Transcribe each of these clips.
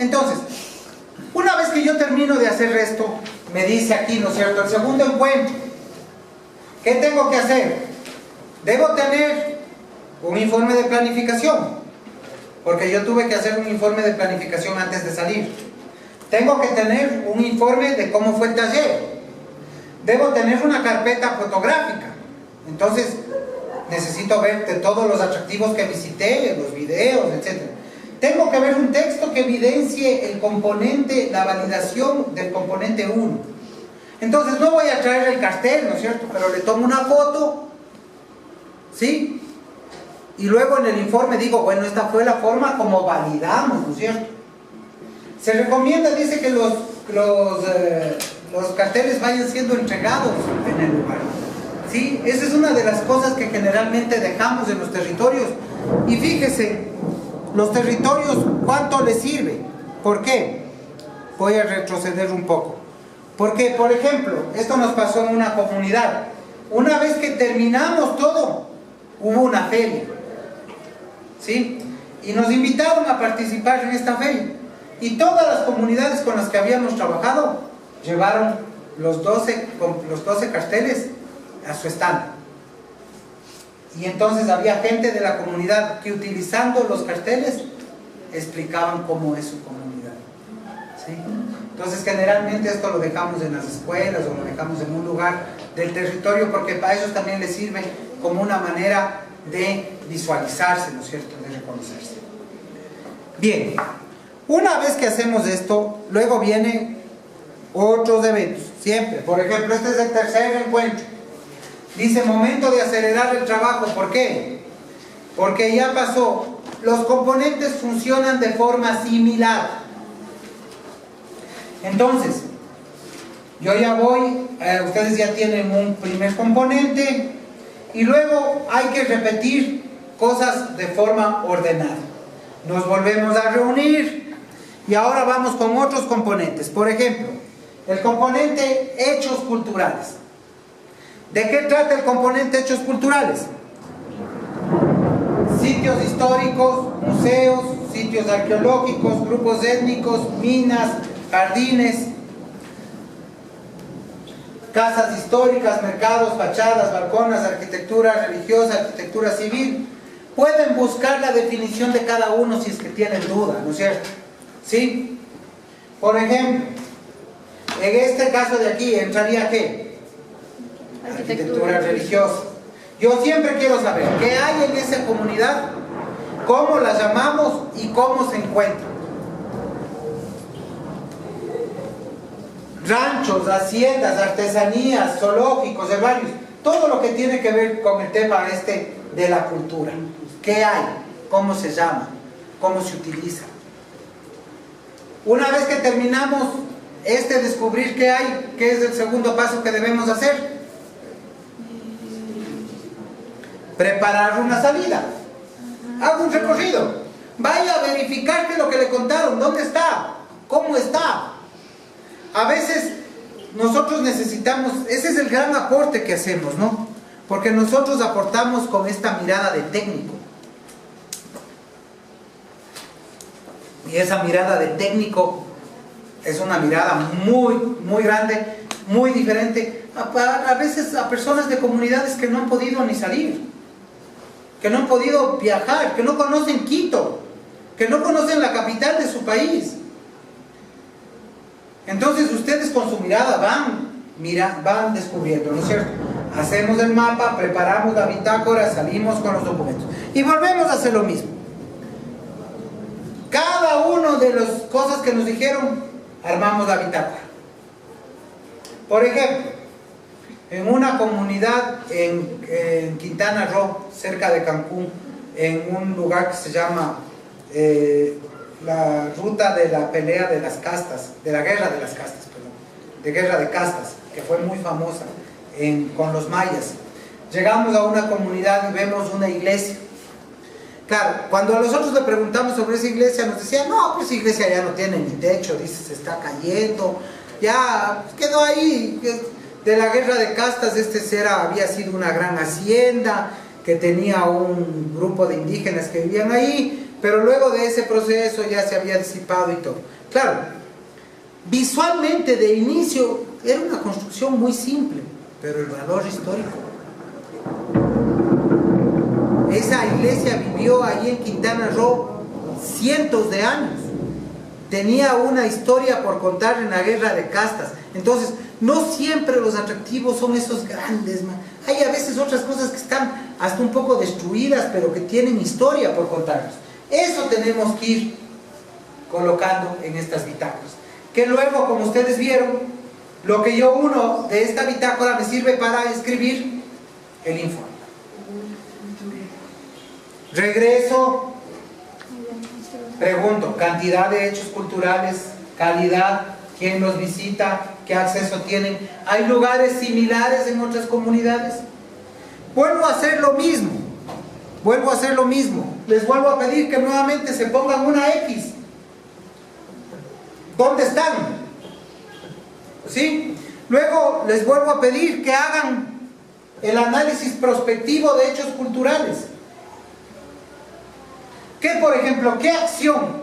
Entonces, una vez que yo termino de hacer esto, me dice aquí, ¿no es cierto?, el segundo encuentro. ¿Qué tengo que hacer? Debo tener un informe de planificación, porque yo tuve que hacer un informe de planificación antes de salir. Tengo que tener un informe de cómo fue el taller. Debo tener una carpeta fotográfica. Entonces, necesito ver de todos los atractivos que visité, los videos, etc. Tengo que ver un texto que evidencie el componente, la validación del componente 1. Entonces, no voy a traer el cartel, ¿no es cierto?, pero le tomo una foto, ¿sí? Y luego en el informe digo, bueno, esta fue la forma como validamos, ¿no es cierto? Se recomienda, dice, que los carteles vayan siendo entregados en el lugar, ¿sí? Esa es una de las cosas que generalmente dejamos en los territorios. Y fíjese, los territorios, ¿cuánto les sirve? ¿Por qué? Voy a retroceder un poco. Porque, por ejemplo, esto nos pasó en una comunidad. Una vez que terminamos todo, hubo una feria, ¿sí? Y nos invitaron a participar en esta feria. Y todas las comunidades con las que habíamos trabajado llevaron los 12 carteles a su stand. Y entonces había gente de la comunidad que, utilizando los carteles, explicaban cómo es su comunidad, ¿sí? Entonces generalmente esto lo dejamos en las escuelas o lo dejamos en un lugar del territorio, porque para ellos también les sirve como una manera de visualizarse, ¿no es cierto?, de reconocerse. Bien, una vez que hacemos esto, luego vienen otros eventos, siempre. Por ejemplo, este es el tercer encuentro. Dice, momento de acelerar el trabajo. ¿Por qué? Porque ya pasó. Los componentes funcionan de forma similar. Entonces, yo ya voy, ustedes ya tienen un primer componente y luego hay que repetir cosas de forma ordenada. Nos volvemos a reunir y ahora vamos con otros componentes. Por ejemplo, el componente hechos culturales. ¿De qué trata el componente hechos culturales? Sitios históricos, museos, sitios arqueológicos, grupos étnicos, minas, jardines, casas históricas, mercados, fachadas, balcones, arquitectura religiosa, arquitectura civil. Pueden buscar la definición de cada uno si es que tienen duda, ¿no es cierto? ¿Sí? Por ejemplo, en este caso de aquí, ¿entraría qué? Arquitectura religiosa. Yo siempre quiero saber qué hay en esa comunidad, cómo la llamamos y cómo se encuentran. Ranchos, haciendas, artesanías, zoológicos, herbarios, todo lo que tiene que ver con el tema de la cultura. ¿Qué hay? ¿Cómo se llama? ¿Cómo se utiliza? Una vez que terminamos descubrir qué hay, ¿qué es el segundo paso que debemos hacer? Preparar una salida. Haga un recorrido. Vaya a verificar qué es lo que le contaron, dónde está, cómo está. A veces nosotros necesitamos, ese es el gran aporte que hacemos, ¿no? Porque nosotros aportamos con esta mirada de técnico. Y esa mirada de técnico es una mirada muy, muy grande, muy diferente. A veces a personas de comunidades que no han podido ni salir, que no han podido viajar, que no conocen Quito, que no conocen la capital de su país. Entonces ustedes con su mirada van descubriendo, ¿no es cierto? Hacemos el mapa, preparamos la bitácora, salimos con los documentos y volvemos a hacer lo mismo. Cada uno de las cosas que nos dijeron, armamos la bitácora. Por ejemplo, en una comunidad en Quintana Roo, cerca de Cancún, en un lugar que se llama la ruta de la pelea de las castas, de la guerra de las castas, perdón, de guerra de castas, que fue muy famosa con los mayas. Llegamos a una comunidad y vemos una iglesia. Claro, cuando nosotros le preguntamos sobre esa iglesia, nos decían, no, pues esa iglesia ya no tiene ni techo, dice, se está cayendo, ya quedó ahí. De la guerra de castas, había sido una gran hacienda, que tenía un grupo de indígenas que vivían ahí, pero luego de ese proceso ya se había disipado y todo. Claro, visualmente de inicio era una construcción muy simple, pero el valor histórico. Esa iglesia vivió ahí en Quintana Roo cientos de años. Tenía una historia por contar en la guerra de castas. Entonces, no siempre los atractivos son esos grandes, man. Hay a veces otras cosas que están hasta un poco destruidas, pero que tienen historia por contarnos. Eso tenemos que ir colocando en estas bitácoras. Que luego, como ustedes vieron, lo que yo uno de esta bitácora me sirve para escribir el informe. Regreso, pregunto, cantidad de hechos culturales, calidad, quién los visita, qué acceso tienen. ¿Hay lugares similares en otras comunidades? Vuelvo a hacer lo mismo. Les vuelvo a pedir que nuevamente se pongan una X. ¿Dónde están? ¿Sí? Luego les vuelvo a pedir que hagan el análisis prospectivo de hechos culturales. ¿Qué, por ejemplo, qué acción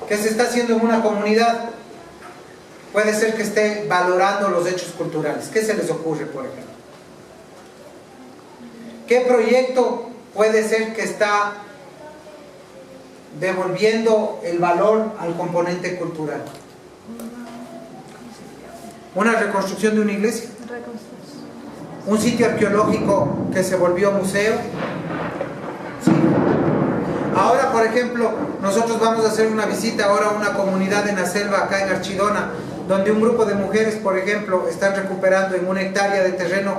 que se está haciendo en una comunidad puede ser que esté valorando los hechos culturales? ¿Qué se les ocurre, por ejemplo? ¿Qué proyecto puede ser que está devolviendo el valor al componente cultural? ¿Una reconstrucción de una iglesia? ¿Un sitio arqueológico que se volvió museo? Sí. Ahora, por ejemplo, nosotros vamos a hacer una visita ahora a una comunidad en la selva, acá en Archidona, donde un grupo de mujeres, por ejemplo, están recuperando en 1 hectárea de terreno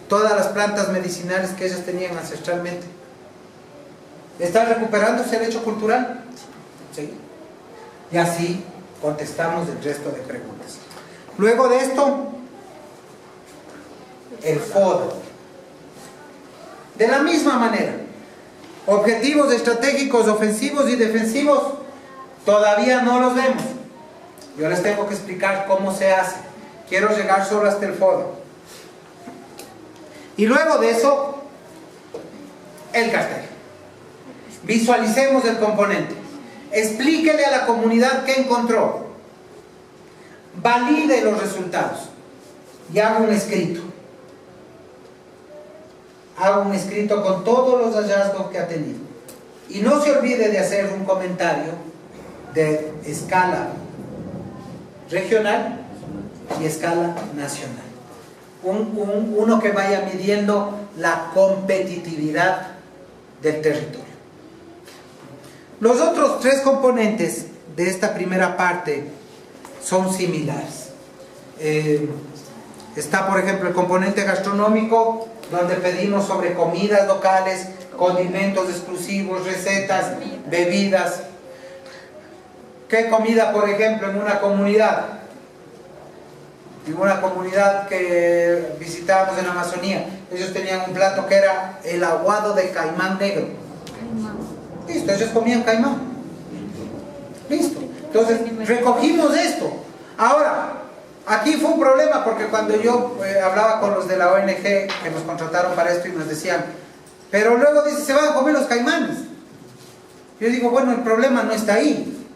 todas las plantas medicinales que ellas tenían ancestralmente. ¿Está recuperándose el hecho cultural? Sí. Y así contestamos el resto de preguntas. Luego de esto, el FODO. De la misma manera, objetivos estratégicos ofensivos y defensivos todavía no los vemos. Yo les tengo que explicar cómo se hace. Quiero llegar solo hasta el FODO. Y luego de eso, el cartel. Visualicemos el componente. Explíquele a la comunidad qué encontró. Valide los resultados. Y haga un escrito. Haga un escrito con todos los hallazgos que ha tenido. Y no se olvide de hacer un comentario de escala regional y escala nacional. Uno que vaya midiendo la competitividad del territorio. Los otros 3 componentes de esta primera parte son similares. Está, por ejemplo, el componente gastronómico, donde pedimos sobre comidas locales, condimentos exclusivos, recetas, bebidas. ¿Qué comida, por ejemplo, en una comunidad? En una comunidad que visitábamos en Amazonía, ellos tenían un plato que era el aguado de caimán negro. Listo, ellos comían caimán. Listo. Entonces, recogimos esto. Ahora, aquí fue un problema porque cuando yo hablaba con los de la ONG que nos contrataron para esto y nos decían, pero luego dice, se van a comer los caimanes. Yo digo, bueno, el problema no está ahí.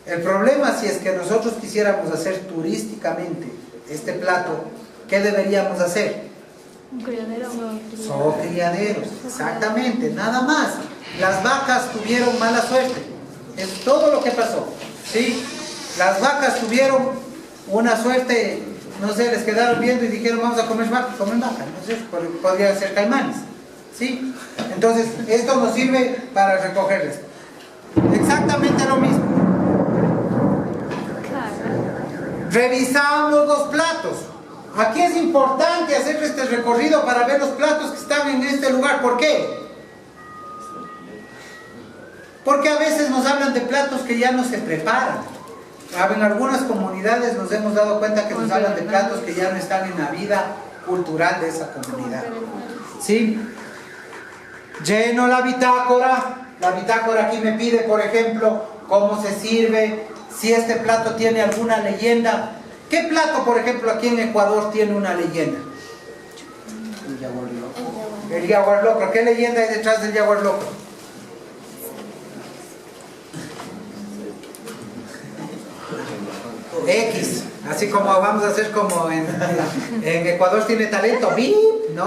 El problema, si es que nosotros quisiéramos hacer turísticamente este plato, ¿qué deberíamos hacer? Un criadero. Son criaderos, exactamente, nada más. Las vacas tuvieron mala suerte. Es todo lo que pasó. ¿Sí? Las vacas tuvieron una suerte, no sé, les quedaron viendo y dijeron, vamos a comer vaca, comen vaca. Entonces, podrían ser caimanes. ¿Sí? Entonces, esto nos sirve para recogerles. Exactamente lo mismo. Revisamos los platos. Aquí es importante hacer este recorrido para ver los platos que están en este lugar. ¿Por qué? Porque a veces nos hablan de platos que ya no se preparan. En algunas comunidades nos hemos dado cuenta que nos hablan de platos que ya no están en la vida cultural de esa comunidad. ¿Sí? Lleno la bitácora. La bitácora aquí me pide, por ejemplo, cómo se sirve, si este plato tiene alguna leyenda. ¿Qué plato, por ejemplo, aquí en Ecuador tiene una leyenda? El jaguar loco. El jaguar loco. ¿Qué leyenda hay detrás del jaguar loco? X, así como vamos a hacer como en Ecuador tiene talento, ¡bip! ¿No?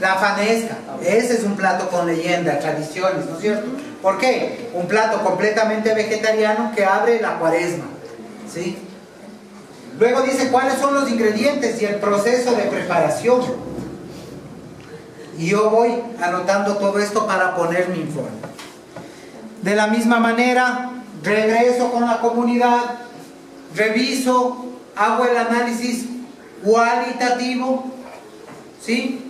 La fanesca, ese es un plato con leyenda, tradiciones, ¿no es cierto? ¿Por qué? Un plato completamente vegetariano que abre la cuaresma, ¿sí? Luego dice cuáles son los ingredientes y el proceso de preparación. Y yo voy anotando todo esto para poner mi informe. De la misma manera, regreso con la comunidad, reviso, hago el análisis cualitativo, ¿sí?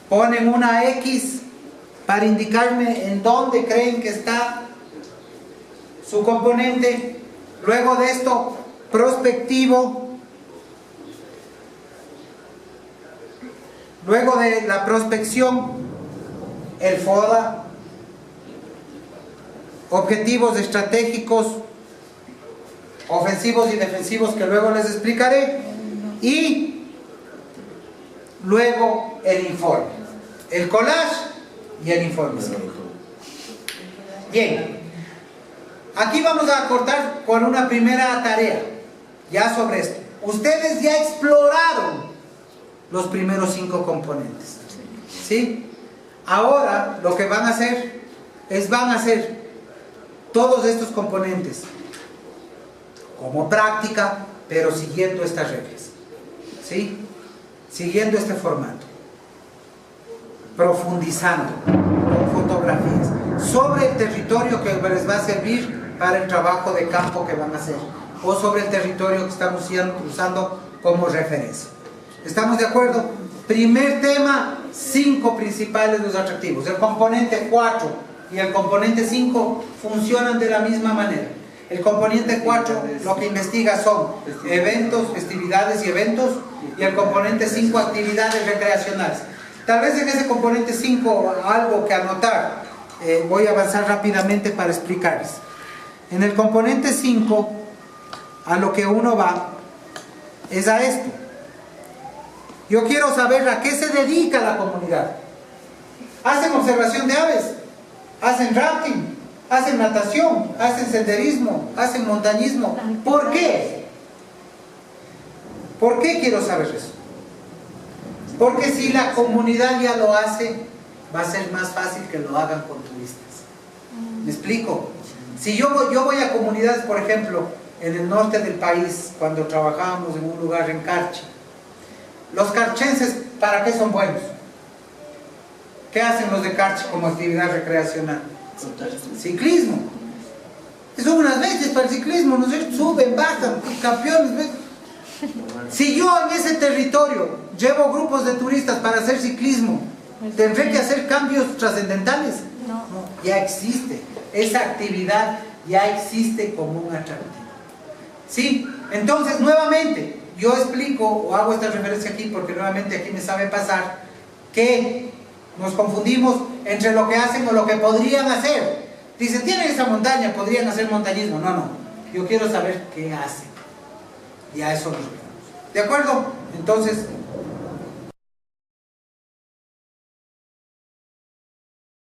Ponen una X para indicarme en dónde creen que está su componente. Luego de esto, prospectivo. Luego de la prospección, el FODA. Objetivos estratégicos, ofensivos y defensivos que luego les explicaré. Y luego el informe, el collage y el informe. Bien, aquí vamos a cortar con una primera tarea ya sobre esto. Ustedes ya exploraron los primeros 5 componentes, ¿sí? Ahora lo que van a hacer es todos estos componentes como práctica, pero siguiendo estas reglas, ¿sí? Siguiendo este formato, profundizando con fotografías sobre el territorio que les va a servir para el trabajo de campo que van a hacer, o sobre el territorio que estamos usando como referencia. ¿Estamos de acuerdo? Primer tema, 5 principales los atractivos. El componente 4 y el componente 5 funcionan de la misma manera. El componente 4 lo que investiga son eventos, festividades y eventos, y el componente 5 actividades recreacionales. Tal vez en ese componente 5 algo que anotar, voy a avanzar rápidamente para explicarles. En el componente 5 a lo que uno va es a esto. Yo quiero saber a qué se dedica la comunidad. ¿Hacen observación de aves? ¿Hacen rafting? ¿Hacen natación? ¿Hacen senderismo? ¿Hacen montañismo? ¿Por qué? ¿Por qué quiero saber eso? Porque si la comunidad ya lo hace, va a ser más fácil que lo hagan con turistas. ¿Me explico? Si yo voy a comunidades, por ejemplo, en el norte del país, cuando trabajábamos en un lugar en Carchi, los carchenses, ¿para qué son buenos? ¿Qué hacen los de Carchi como actividad recreacional? Ciclismo. Son unas bestias para el ciclismo, ¿no es cierto? Suben, bajan, campeones, ¿ves? Si yo en ese territorio llevo grupos de turistas para hacer ciclismo, ¿tendré que hacer cambios trascendentales? No, ya existe. Esa actividad ya existe como un atractivo. ¿Sí? Entonces, nuevamente, yo explico o hago esta referencia aquí porque nuevamente aquí me sabe pasar que nos confundimos entre lo que hacen o lo que podrían hacer. Dicen, tienen esa montaña, podrían hacer montañismo. No, no. Yo quiero saber qué hacen. Y a eso nos vemos. ¿De acuerdo? Entonces,